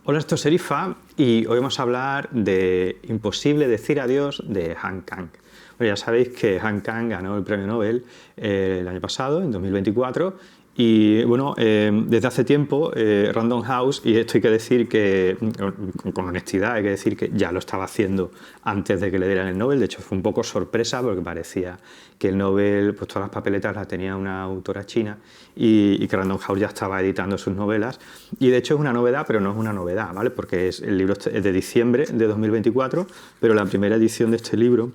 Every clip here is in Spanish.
Hola, esto es Serifa y hoy vamos a hablar de Imposible decir adiós de Han Kang. Bueno, ya sabéis que Han Kang ganó el premio Nobel el año pasado, en 2024, y bueno, desde hace tiempo Random House, y esto hay que decir que, con honestidad, hay que decir que ya lo estaba haciendo antes de que le dieran el Nobel. De hecho fue un poco sorpresa porque parecía que el Nobel, pues todas las papeletas las tenía una autora china y que Random House ya estaba editando sus novelas. Y de hecho es una novedad, pero no es una novedad, ¿vale? Porque el libro es de diciembre de 2024, pero la primera edición de este libro,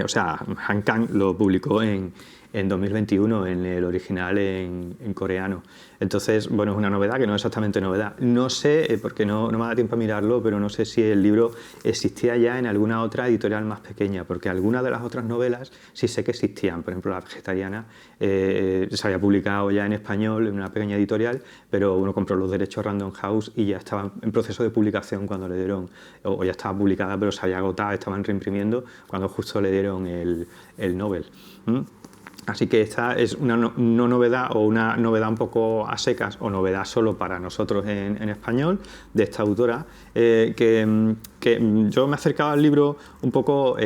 o sea, Han Kang lo publicó en 2021, en el original en coreano. Entonces, bueno, es una novedad que no es exactamente novedad. No sé, porque no me da tiempo a mirarlo, pero no sé si el libro existía ya en alguna otra editorial más pequeña, porque algunas de las otras novelas sí sé que existían. Por ejemplo, La vegetariana se había publicado ya en español en una pequeña editorial, pero uno compró los derechos Random House y ya estaba en proceso de publicación cuando le dieron, o ya estaba publicada, pero se había agotado, estaban reimprimiendo cuando justo le dieron el Nobel. Así que esta es una no novedad, o una novedad un poco a secas, o novedad solo para nosotros en español, de esta autora, que yo me he acercado al libro un poco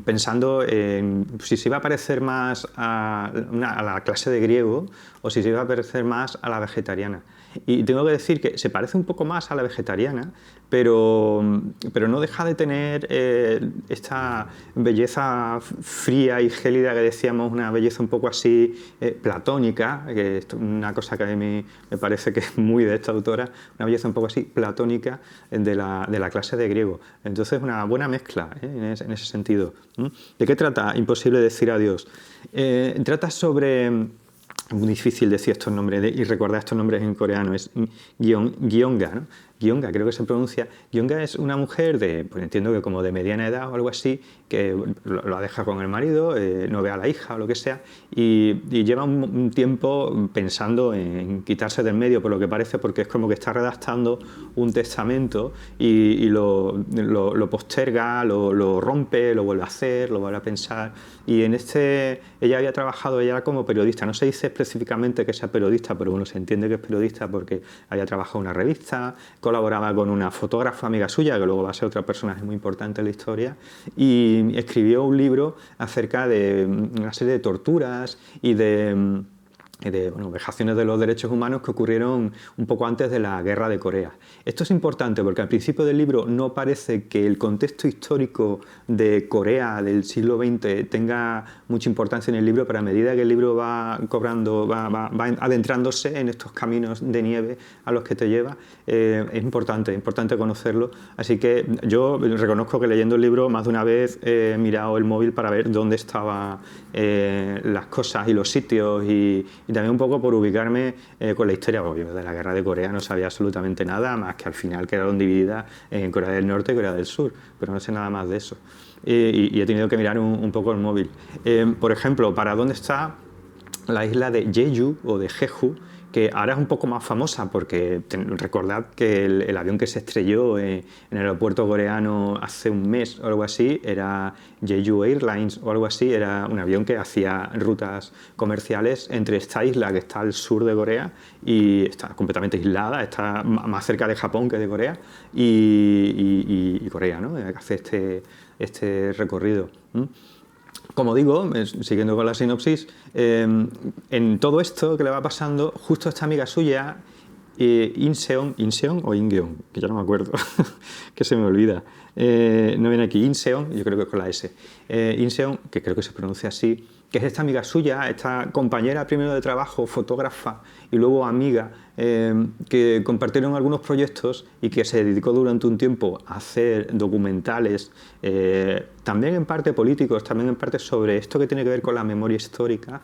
pensando en si se iba a parecer más a la clase de griego o si se iba a parecer más a la vegetariana. Y tengo que decir que se parece un poco más a la vegetariana, pero no deja de tener esta belleza fría y gélida que decíamos, una belleza un poco así platónica, que es una cosa que a mí me parece que es muy de esta autora, una belleza un poco así platónica de la clase de griego. Entonces, una buena mezcla en ese sentido. ¿De qué trata Imposible decir adiós? Trata sobre... Es muy difícil decir estos nombres y recordar estos nombres en coreano. Es Gyeonga, ¿no? Gyeonga, creo que se pronuncia. Gyeonga es una mujer pues entiendo que como de mediana edad o algo así, que lo deja con el marido, no ve a la hija o lo que sea, y lleva un tiempo pensando en quitarse del medio, por lo que parece, porque es como que está redactando un testamento y lo posterga, lo rompe, lo vuelve a hacer, lo vuelve a pensar. Y ella había trabajado ya como periodista, no se dice específicamente que sea periodista, pero bueno, se entiende que es periodista porque había trabajado en una revista, colaboraba con una fotógrafa amiga suya, que luego va a ser otra personaje muy importante en la historia, y escribió un libro acerca de una serie de torturas y de vejaciones de los derechos humanos que ocurrieron un poco antes de la Guerra de Corea. Esto es importante porque al principio del libro no parece que el contexto histórico de Corea del siglo XX tenga mucha importancia en el libro, pero a medida que el libro va adentrándose en estos caminos de nieve a los que te lleva, es importante conocerlo. Así que yo reconozco que leyendo el libro más de una vez he mirado el móvil para ver dónde estaban las cosas y los sitios y también un poco por ubicarme con la historia, porque de la Guerra de Corea no sabía absolutamente nada, más que al final quedaron divididas en Corea del Norte y Corea del Sur, pero no sé nada más de eso. Y he tenido que mirar un poco el móvil. Por ejemplo, ¿para dónde está la isla de Jeju o de Jeju? Que ahora es un poco más famosa porque recordad que el avión que se estrelló en el aeropuerto coreano hace un mes o algo así era Jeju Airlines o algo así, era un avión que hacía rutas comerciales entre esta isla que está al sur de Corea y está completamente aislada, está más cerca de Japón que de Corea y Corea, ¿no? Que hace este recorrido. Como digo, siguiendo con la sinopsis, en todo esto que le va pasando, justo esta amiga suya, Inseon o Ingeon, que ya no me acuerdo, que se me olvida, no viene aquí, Inseon, yo creo que es con la S, Inseon, que creo que se pronuncia así, que es esta amiga suya, esta compañera primero de trabajo, fotógrafa y luego amiga, que compartieron algunos proyectos y que se dedicó durante un tiempo a hacer documentales, también en parte políticos, también en parte sobre esto que tiene que ver con la memoria histórica.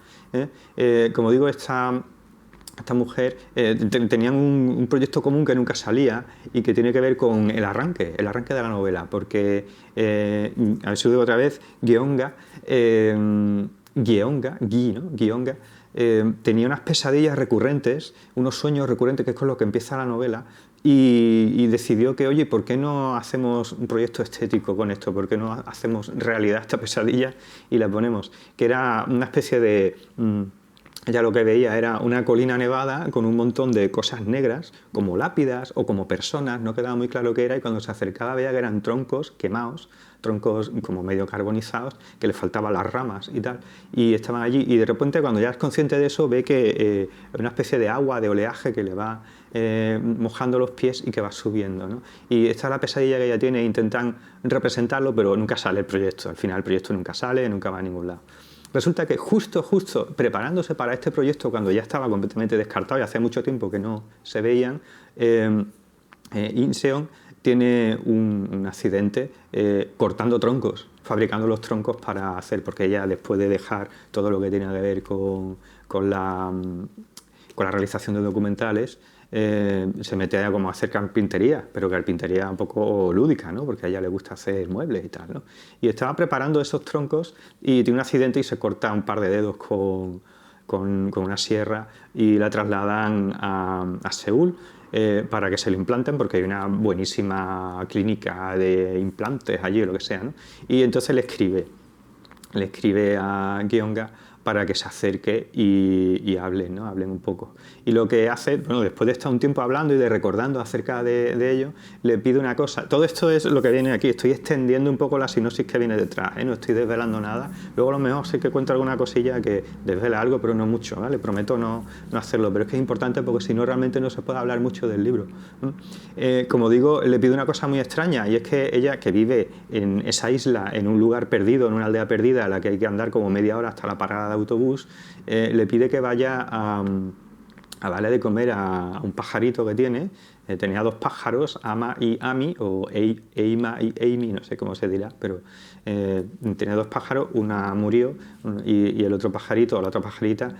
Como digo, esta mujer tenían un proyecto común que nunca salía y que tiene que ver con el arranque de la novela, porque, a ver si lo digo otra vez, Gyeonga, tenía unas pesadillas recurrentes, unos sueños recurrentes, que es con lo que empieza la novela, y decidió que, oye, ¿por qué no hacemos un proyecto estético con esto? ¿Por qué no hacemos realidad esta pesadilla y la ponemos? Que era una especie de ella lo que veía era una colina nevada con un montón de cosas negras, como lápidas o como personas, no quedaba muy claro qué era, y cuando se acercaba veía que eran troncos quemados, troncos como medio carbonizados, que le faltaban las ramas y tal, y estaban allí, y de repente cuando ya es consciente de eso ve que hay una especie de agua, de oleaje que le va mojando los pies y que va subiendo, ¿no? Y esta es la pesadilla que ella tiene, intentan representarlo, pero nunca sale el proyecto, al final el proyecto nunca sale, nunca va a ningún lado. Resulta que justo preparándose para este proyecto, cuando ya estaba completamente descartado y hacía mucho tiempo que no se veían, Inseon tiene un accidente cortando troncos, fabricando los troncos para hacer, porque ella, después de dejar todo lo que tiene que ver con la realización de documentales, se mete a como a hacer carpintería, pero carpintería un poco lúdica, ¿no? Porque a ella le gusta hacer muebles y tal, ¿no? Y estaba preparando esos troncos y tiene un accidente y se corta un par de dedos con una sierra y la trasladan a Seúl para que se lo implanten, porque hay una buenísima clínica de implantes allí o lo que sea, ¿no? Y entonces le escribe a Gyeonga para que se acerque y hablen, ¿no? Hablen un poco. Y lo que hace, bueno, después de estar un tiempo hablando y de recordando acerca de ello, le pide una cosa. Todo esto es lo que viene aquí. Estoy extendiendo un poco la sinopsis que viene detrás, ¿eh? No estoy desvelando nada. Luego a lo mejor sí que cuento alguna cosilla que desvela algo, pero no mucho, ¿vale? Prometo no hacerlo, pero es que es importante porque si no realmente no se puede hablar mucho del libro. Como digo, le pide una cosa muy extraña, y es que ella, que vive en esa isla, en un lugar perdido, en una aldea perdida, a la que hay que andar como media hora hasta la parada de autobús, le pide que vaya a darle de comer a un pajarito que tiene. Tenía dos pájaros, Ama y Ami, o Eima y Amy, no sé cómo se dirá, pero tenía dos pájaros, una murió y el otro pajarito o la otra pajarita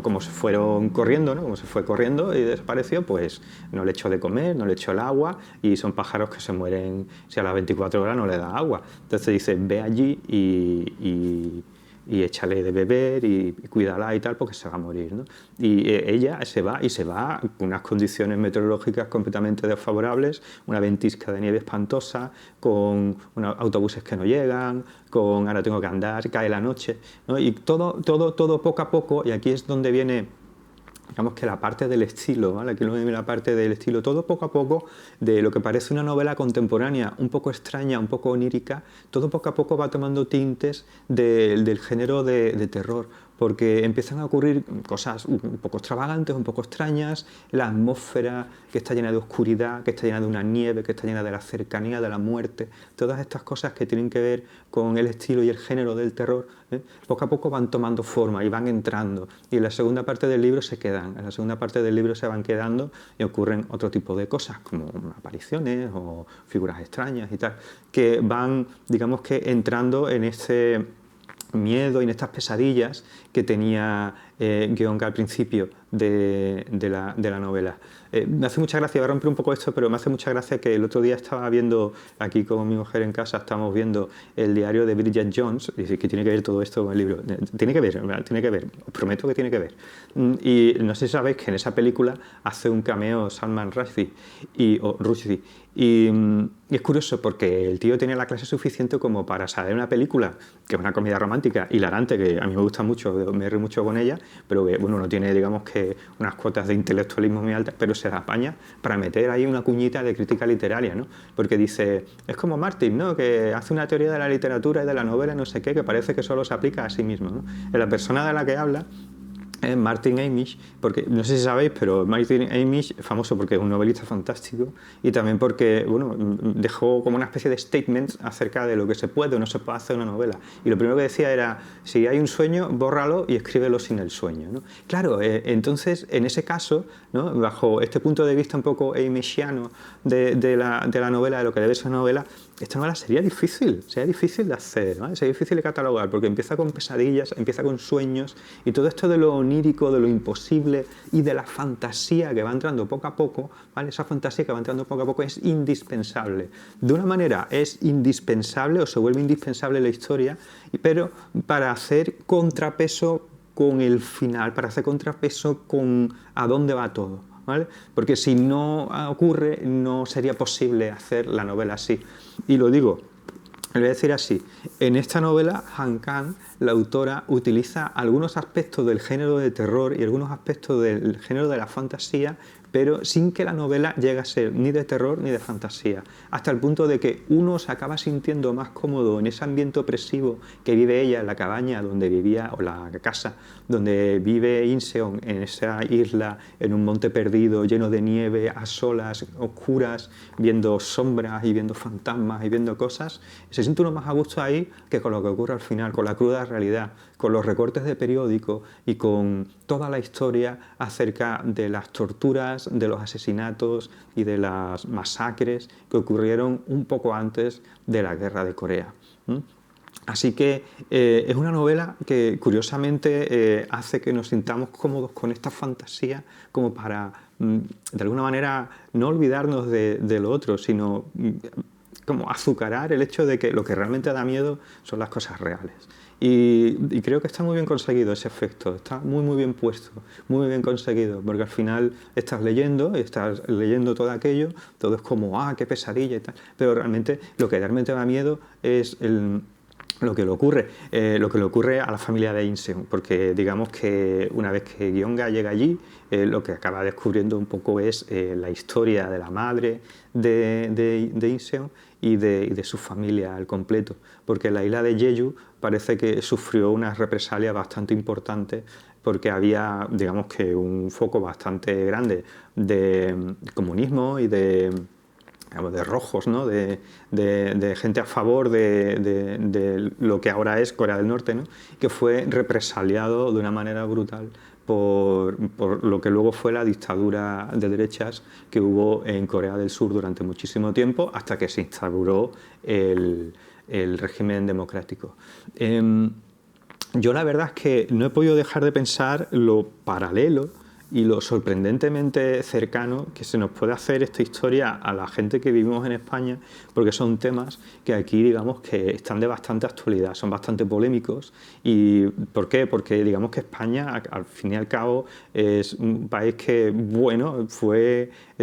como se fueron corriendo, ¿no? Como se fue corriendo y desapareció, pues no le echó de comer, no le echó el agua, y son pájaros que se mueren si a las 24 horas no le da agua. Entonces dice, ve allí y échale de beber y cuídala y tal, porque se va a morir, ¿no? Y ella se va con unas condiciones meteorológicas completamente desfavorables, una ventisca de nieve espantosa, con autobuses que no llegan, con ahora tengo que andar, cae la noche, ¿no? Y todo poco a poco, y aquí es donde viene, digamos, que la parte del estilo, ¿vale? Aquí viene la parte del estilo, todo poco a poco, de lo que parece una novela contemporánea, un poco extraña, un poco onírica, todo poco a poco va tomando tintes del género de terror, porque empiezan a ocurrir cosas un poco extravagantes, un poco extrañas, la atmósfera que está llena de oscuridad, que está llena de una nieve, que está llena de la cercanía, de la muerte, todas estas cosas que tienen que ver con el estilo y el género del terror, poco a poco van tomando forma y van entrando, y en la segunda parte del libro se quedan, en la segunda parte del libro se van quedando y ocurren otro tipo de cosas, como apariciones o figuras extrañas y tal, que van, digamos, que entrando en ese miedo y en estas pesadillas que tenía Gyeonga al principio de la novela. Me hace mucha gracia, voy a romper un poco esto, pero me hace mucha gracia que el otro día estaba viendo, aquí con mi mujer en casa, estamos viendo el diario de Bridget Jones, y que tiene que ver todo esto con el libro. Tiene que ver, os prometo que tiene que ver. Y no sé si sabéis que en esa película hace un cameo Salman Rushdie, y es curioso porque el tío tiene la clase suficiente como para saber una película, que es una comedia romántica hilarante, que a mí me gusta mucho, me río mucho con ella, pero que, bueno, no tiene, digamos, que unas cuotas de intelectualismo muy altas, pero se la apaña para meter ahí una cuñita de crítica literaria, ¿no? Porque dice, es como Martin, ¿no? Que hace una teoría de la literatura y de la novela, no sé qué, que parece que solo se aplica a sí mismo, ¿no? En la persona de la que habla es Martin Amis, porque no sé si sabéis, pero Martin Amis es famoso porque es un novelista fantástico, y también porque, bueno, dejó como una especie de statements acerca de lo que se puede o no se puede hacer en una novela. Y lo primero que decía era, si hay un sueño, bórralo y escríbelo sin el sueño, ¿no? Claro, entonces, en ese caso, ¿no? Bajo este punto de vista un poco amisiano de la novela, de lo que debe ser una novela, esta novela sería difícil de hacer, ¿vale? Sería difícil de catalogar, porque empieza con pesadillas, empieza con sueños, y todo esto de lo onírico, de lo imposible y de la fantasía que va entrando poco a poco, ¿vale? Esa fantasía que va entrando poco a poco es indispensable. De una manera es indispensable, o se vuelve indispensable la historia, pero para hacer contrapeso con el final, para hacer contrapeso con a dónde va todo, ¿vale? Porque si no ocurre, no sería posible hacer la novela así. Y lo digo, lo voy a decir así, en esta novela Han Kang la autora utiliza algunos aspectos del género de terror y algunos aspectos del género de la fantasía, pero sin que la novela llegue a ser ni de terror ni de fantasía, hasta el punto de que uno se acaba sintiendo más cómodo en ese ambiente opresivo que vive ella en la cabaña donde vivía, o la casa donde vive Inseon, en esa isla, en un monte perdido, lleno de nieve, a solas, oscuras, viendo sombras y viendo fantasmas y viendo cosas. Se siente uno más a gusto ahí que con lo que ocurre al final, con la cruda realidad, con los recortes de periódico y con toda la historia acerca de las torturas, de los asesinatos y de las masacres que ocurrieron un poco antes de la guerra de Corea. Así que es una novela que curiosamente hace que nos sintamos cómodos con esta fantasía como para, de alguna manera, no olvidarnos de lo otro, sino como azucarar el hecho de que lo que realmente da miedo son las cosas reales. Y creo que está muy bien conseguido ese efecto, está muy bien puesto, muy bien conseguido, porque al final estás leyendo todo aquello, todo es como, qué pesadilla y tal, pero realmente lo que realmente da miedo es lo que le ocurre a la familia de Inseon, porque digamos que una vez que Gyeonga llega allí, lo que acaba descubriendo un poco es la historia de la madre de Inseon y de su familia al completo, porque la isla de Jeju parece que sufrió una represalia bastante importante porque había, digamos que un foco bastante grande de comunismo y de rojos, ¿no? de gente a favor de lo que ahora es Corea del Norte, ¿no? Que fue represaliado de una manera brutal por lo que luego fue la dictadura de derechas que hubo en Corea del Sur durante muchísimo tiempo, hasta que se instauró el régimen democrático. Yo la verdad es que no he podido dejar de pensar lo paralelo y lo sorprendentemente cercano que se nos puede hacer esta historia a la gente que vivimos en España, porque son temas que aquí digamos que están de bastante actualidad, son bastante polémicos. ¿Y por qué? Porque digamos que España al fin y al cabo es un país que, bueno,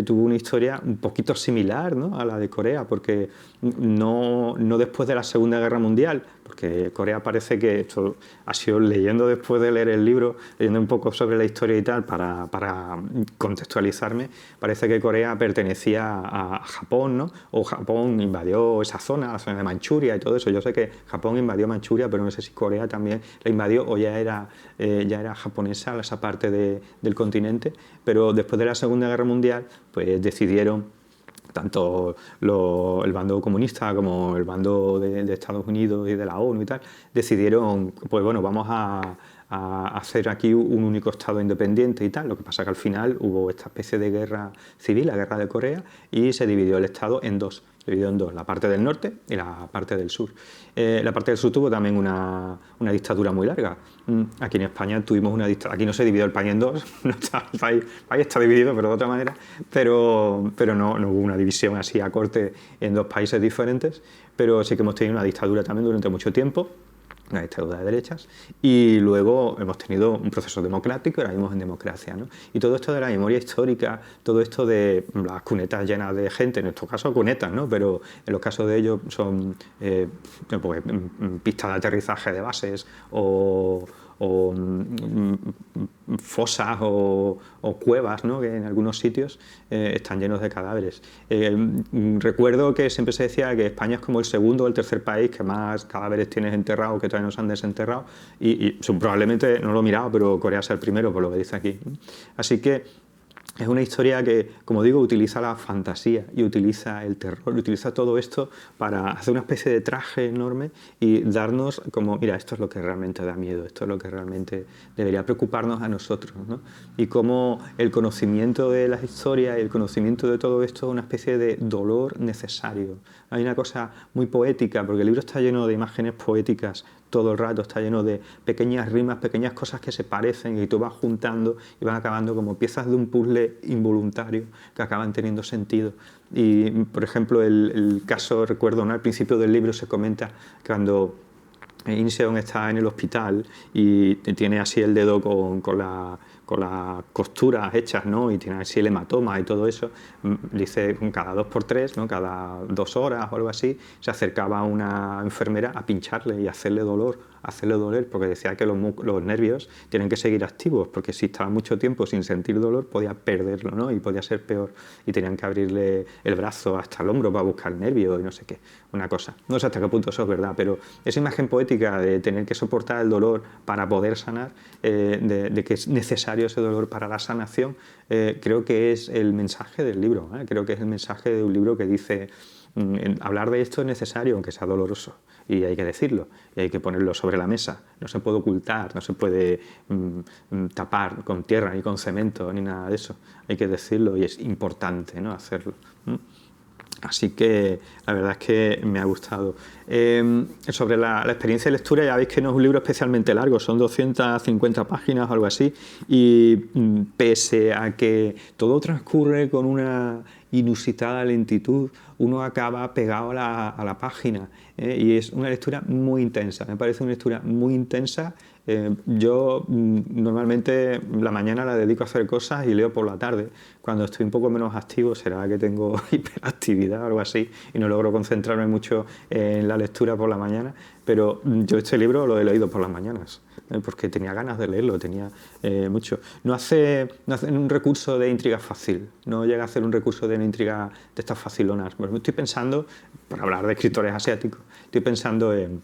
tuvo una historia un poquito similar, ¿no?, a la de Corea, porque no después de la Segunda Guerra Mundial, porque Corea parece que esto ha sido leyendo después de leer el libro, leyendo un poco sobre la historia y tal, para contextualizarme, parece que Corea pertenecía a Japón, ¿no? O Japón invadió esa zona, la zona de Manchuria y todo eso. Yo sé que Japón invadió Manchuria, pero no sé si Corea también la invadió o ya era japonesa esa parte del continente. Pero después de la Segunda Guerra Mundial, pues decidieron, tanto el bando comunista como el bando de Estados Unidos y de la ONU y tal, decidieron, pues bueno, vamos a hacer aquí un único Estado independiente y tal. Lo que pasa que al final hubo esta especie de guerra civil, la guerra de Corea, y se dividió el Estado en dos. La parte del norte y la parte del sur. La parte del sur tuvo también una dictadura muy larga. Aquí en España tuvimos una dictadura, aquí no se dividió el país en dos, el país está dividido, pero de otra manera, pero no hubo una división así a corte en dos países diferentes, pero sí que hemos tenido una dictadura también durante mucho tiempo, una dictadura de derechas, y luego hemos tenido un proceso democrático y ahora vivimos en democracia, ¿no? Y todo esto de la memoria histórica, todo esto de las cunetas llenas de gente, en nuestro caso cunetas, ¿no?, pero en los casos de ellos son pues, pistas de aterrizaje de bases o fosas o cuevas, ¿no?, que en algunos sitios están llenos de cadáveres. Recuerdo que siempre se decía que España es como el segundo o el tercer país que más cadáveres tienes enterrados que todavía no se han desenterrado, y probablemente, no lo he mirado, pero Corea sea el primero, por lo que dice aquí. Así que es una historia que, como digo, utiliza la fantasía y utiliza el terror, utiliza todo esto para hacer una especie de traje enorme y darnos como, mira, esto es lo que realmente da miedo, esto es lo que realmente debería preocuparnos a nosotros, ¿no? Y cómo el conocimiento de las historias y el conocimiento de todo esto es una especie de dolor necesario. Hay una cosa muy poética, porque el libro está lleno de imágenes poéticas todo el rato, está lleno de pequeñas rimas, pequeñas cosas que se parecen y tú vas juntando y van acabando como piezas de un puzzle involuntario que acaban teniendo sentido. Y, por ejemplo, el caso, recuerdo, ¿no?, al principio del libro se comenta cuando Inseon está en el hospital y tiene así el dedo con con las costuras hechas, ¿no? Y tiene así el hematoma y todo eso, dice cada 2 por 3, ¿no? Cada 2 horas o algo así, se acercaba una enfermera a pincharle y hacerle doler, porque decía que los nervios tienen que seguir activos, porque si estaba mucho tiempo sin sentir dolor podía perderlo, ¿no? Y podía ser peor, y tenían que abrirle el brazo hasta el hombro para buscar nervios y no sé qué, una cosa. No sé hasta qué punto eso es verdad, pero esa imagen poética de tener que soportar el dolor para poder sanar, de que es necesario ese dolor para la sanación, creo que es el mensaje del libro, creo que es el mensaje de un libro que dice: hablar de esto es necesario, aunque sea doloroso, y hay que decirlo, y hay que ponerlo sobre la mesa, no se puede ocultar, no se puede tapar con tierra, ni con cemento, ni nada de eso, hay que decirlo y es importante, ¿no?, hacerlo. Así que la verdad es que me ha gustado. Sobre la experiencia de lectura, ya veis que no es un libro especialmente largo, son 250 páginas o algo así, y pese a que todo transcurre con una inusitada lentitud, uno acaba pegado a la página, y es una lectura muy intensa, me parece una lectura muy intensa. Yo normalmente la mañana la dedico a hacer cosas y leo por la tarde. Cuando estoy un poco menos activo será que tengo hiperactividad o algo así y no logro concentrarme mucho en la lectura por la mañana, pero yo este libro lo he leído por las mañanas, porque tenía ganas de leerlo, tenía mucho. No hace un recurso de intriga fácil, no llega a hacer un recurso de una intriga de estas facilonas. Pues estoy pensando, por hablar de escritores asiáticos, estoy pensando en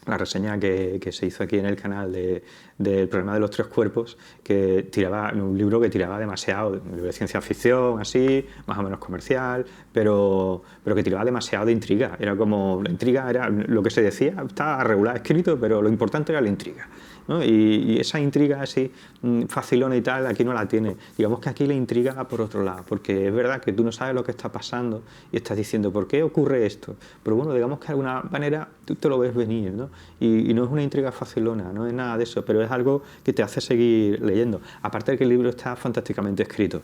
la reseña que se hizo aquí en el canal del problema de los 3 cuerpos, que tiraba un libro que tiraba demasiado, un libro de ciencia ficción, así, más o menos comercial, pero que tiraba demasiado de intriga. Era como, la intriga era lo que se decía, estaba regular escrito, pero lo importante era la intriga, ¿no? Y esa intriga así facilona y tal, aquí no la tiene. Digamos que aquí la intriga va por otro lado, porque es verdad que tú no sabes lo que está pasando y estás diciendo, ¿por qué ocurre esto? Pero bueno, digamos que de alguna manera tú te lo ves venir, ¿no? Y no es una intriga facilona, no es nada de eso, pero es algo que te hace seguir leyendo. Aparte de que el libro está fantásticamente escrito.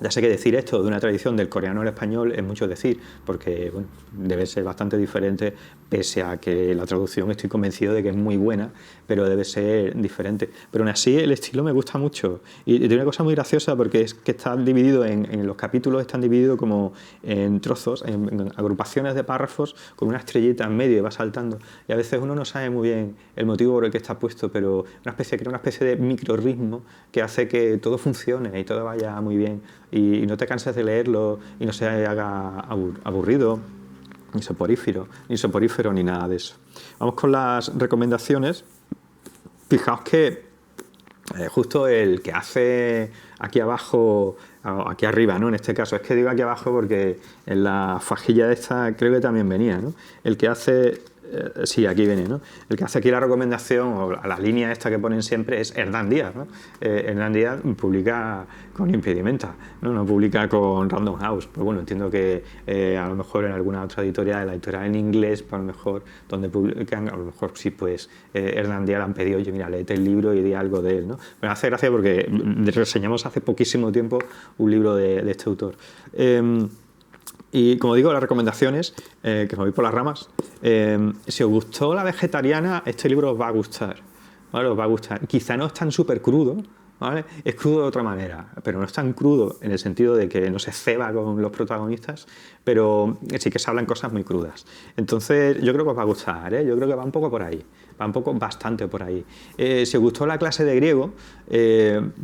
Ya sé que decir esto de una tradición del coreano al español es mucho decir, porque bueno, debe ser bastante diferente, pese a que la traducción estoy convencido de que es muy buena, pero debe ser diferente. Pero aún así el estilo me gusta mucho. Y tiene una cosa muy graciosa, porque es que está dividido en los capítulos, están divididos como en trozos, en agrupaciones de párrafos, con una estrellita en medio y va saltando. Y a veces uno no sabe muy bien el motivo por el que está puesto, pero crea una especie de microrritmo que hace que todo funcione y todo vaya muy bien. Y no te canses de leerlo y no se haga aburrido, ni soporífero, ni nada de eso. Vamos con las recomendaciones. Fijaos que justo el que hace aquí abajo, aquí arriba, ¿no? En este caso, es que digo aquí abajo porque en la fajilla de esta creo que también venía, ¿no? El que hace... sí, aquí viene, ¿no? El que hace aquí la recomendación, o la línea esta que ponen siempre, es Hernán Díaz, ¿no? Hernán Díaz publica con Impedimenta, ¿no? Publica con Random House. Pues bueno, entiendo que a lo mejor en alguna otra editorial, la editorial en inglés, pues a lo mejor donde publican, a lo mejor sí, pues Hernán Díaz le han pedido, oye, mira, léete el libro y di algo de él, ¿no? Me hace gracia porque reseñamos hace poquísimo tiempo un libro de este autor. Y como digo, las recomendaciones, que me voy por las ramas, si os gustó La vegetariana, este libro os va a gustar, ¿vale? Os va a gustar. Quizá no es tan súper crudo, ¿vale? Es crudo de otra manera, pero no es tan crudo en el sentido de que no se ceba con los protagonistas, pero sí que se hablan cosas muy crudas. Entonces yo creo que os va a gustar, ¿eh? Yo creo que va un poco por ahí, va un poco bastante por ahí. Si os gustó la clase de griego,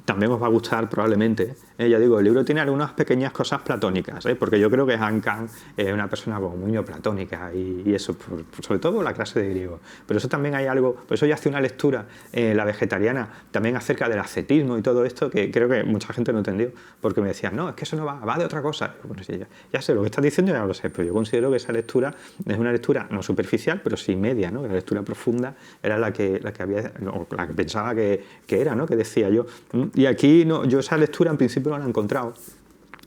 también os va a gustar probablemente. Ya digo, el libro tiene algunas pequeñas cosas platónicas, porque yo creo que Han Kang es una persona como muy neoplatónica y eso, sobre todo la clase de griego. Pero eso también hay algo, por eso yo hacía una lectura, La vegetariana, también acerca del ascetismo y todo esto, que creo que mucha gente no entendió, porque me decían, no, es que eso no va de otra cosa. Bueno, sí, ya sé, lo que estás diciendo ya lo sé, pero yo considero que esa lectura es una lectura no superficial, pero sí media, ¿no? La lectura profunda era la que había, no, la que pensaba que era, ¿no? Que decía yo. Y aquí no, yo esa lectura en principio no la he encontrado.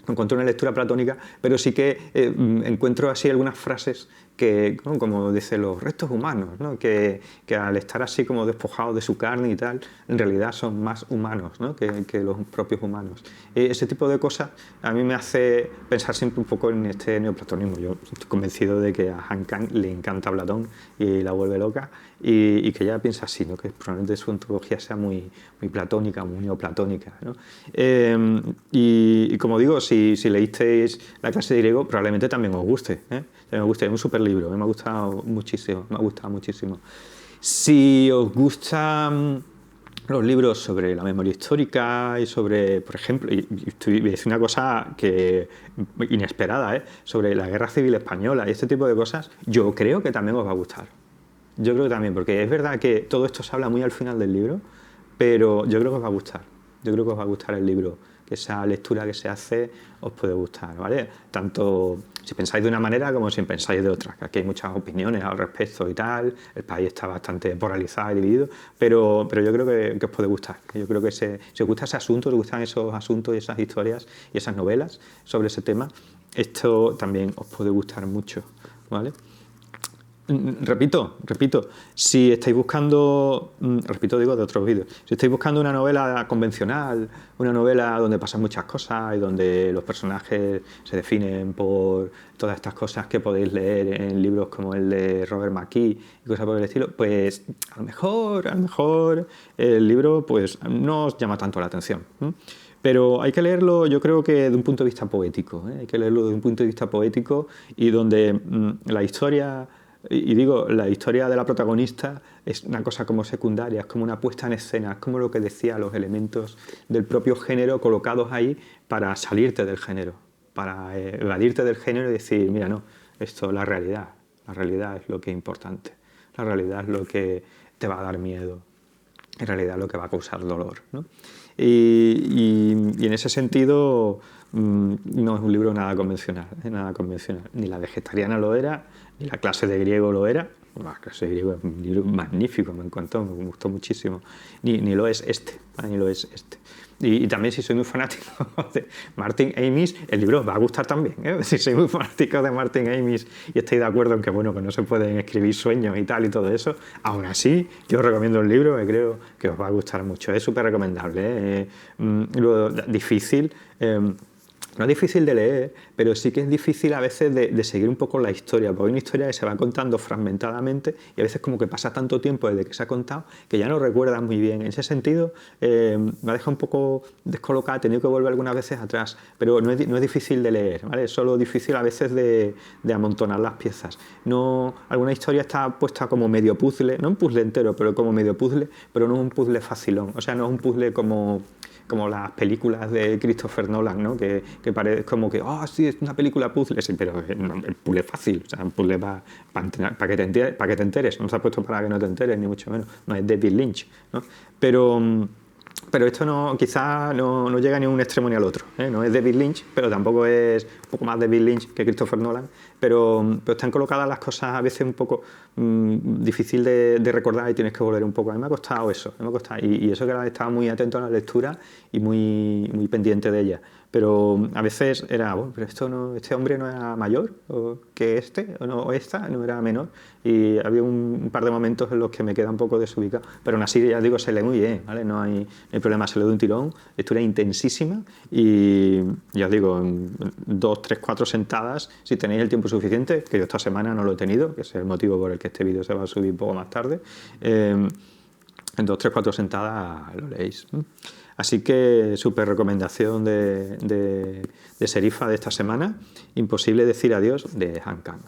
Encuentro una lectura platónica, pero sí que encuentro así algunas frases que, ¿no?, como dice, los restos humanos, ¿no?, que al estar así como despojados de su carne y tal, en realidad son más humanos, ¿no?, que los propios humanos. Ese tipo de cosas a mí me hace pensar siempre un poco en este neoplatonismo. Yo estoy convencido de que a Han Kang le encanta Platón y la vuelve loca, y que ella piensa así, ¿no?, que probablemente su ontología sea muy platónica, muy neoplatónica, ¿no? Y como digo, si leísteis La clase de griego, probablemente también os guste, ¿eh? Me gusta, es un super libro, me ha gustado muchísimo, me ha gustado muchísimo. Si os gustan los libros sobre la memoria histórica y sobre, por ejemplo, y voy a decir una cosa que inesperada, sobre la Guerra Civil Española y este tipo de cosas, yo creo que también os va a gustar. Yo creo que también, porque es verdad que todo esto se habla muy al final del libro, pero yo creo que os va a gustar. Yo creo que os va a gustar el libro, que esa lectura que se hace os puede gustar, ¿vale? Tanto si pensáis de una manera como si pensáis de otra, que aquí hay muchas opiniones al respecto y tal, el país está bastante polarizado y dividido, pero yo creo que os puede gustar. Yo creo que si os gusta ese asunto, os gustan esos asuntos y esas historias y esas novelas sobre ese tema, esto también os puede gustar mucho, ¿vale? Repito, si estáis buscando, repito, digo de otros vídeos, si estáis buscando una novela convencional, una novela donde pasan muchas cosas y donde los personajes se definen por todas estas cosas que podéis leer en libros como el de Robert McKee y cosas por el estilo, pues a lo mejor el libro pues no os llama tanto la atención, ¿eh? Pero hay que leerlo, yo creo que de un punto de vista poético, ¿eh? Hay que leerlo de un punto de vista poético y donde la historia... Y digo, la historia de la protagonista es una cosa como secundaria, es como una puesta en escena, es como lo que decía, los elementos del propio género colocados ahí para salirte del género, para evadirte del género y decir, mira, no, esto es la realidad es lo que es importante, la realidad es lo que te va a dar miedo, en realidad es lo que va a causar dolor, ¿no? Y en ese sentido no es un libro nada convencional, ni La vegetariana lo era, ni La clase de griego lo era. La clase de griego es un libro magnífico, me encantó, me gustó muchísimo, ni lo es este, ni lo es este. Y también, si soy muy fanático de Martin Amis, el libro os va a gustar también, ¿eh? Si soy muy fanático de Martin Amis y estáis de acuerdo en que, bueno, que no se pueden escribir sueños y tal y todo eso, aún así yo os recomiendo el libro, que creo que os va a gustar mucho. Es súper recomendable, ¿eh? Luego, difícil... no es difícil de leer, pero sí que es difícil a veces de seguir un poco la historia, porque hay una historia que se va contando fragmentadamente y a veces como que pasa tanto tiempo desde que se ha contado que ya no recuerdas muy bien. En ese sentido me ha dejado un poco descolocada, he tenido que volver algunas veces atrás, pero no es difícil de leer, ¿vale? Es solo difícil a veces de amontonar las piezas. No, alguna historia está puesta como medio puzzle, no un puzzle entero, pero como medio puzzle, pero no es un puzzle facilón, o sea, no es un puzzle como las películas de Christopher Nolan, ¿no? Que parece como que, sí, es una película puzzle, sí, pero el puzzle es fácil, o sea, el puzzle va para que te enteres, no se ha puesto para que no te enteres, ni mucho menos, no es David Lynch, ¿no? Pero esto no, quizás no llega ni a un extremo ni al otro, ¿eh? No es David Lynch, pero tampoco es un poco más David Lynch que Christopher Nolan, pero están colocadas las cosas a veces un poco difícil de recordar y tienes que volver un poco. A mí me ha costado eso, y eso que estaba muy atento a la lectura y muy pendiente de ella. Pero a veces era, bueno, pero este hombre no era mayor que este, o esta no era menor. Y había un par de momentos en los que me queda un poco desubicado. Pero aún así, ya digo, se lee muy bien, ¿vale? No hay problema, se lee de un tirón, lectura intensísima y ya os digo, en 2, 3, 4 sentadas, si tenéis el tiempo suficiente, que yo esta semana no lo he tenido, que es el motivo por el que este vídeo se va a subir un poco más tarde, en 2, 3, 4 sentadas lo leéis. Así que súper recomendación de Serifa de esta semana, Imposible decir adiós, de Han Kang.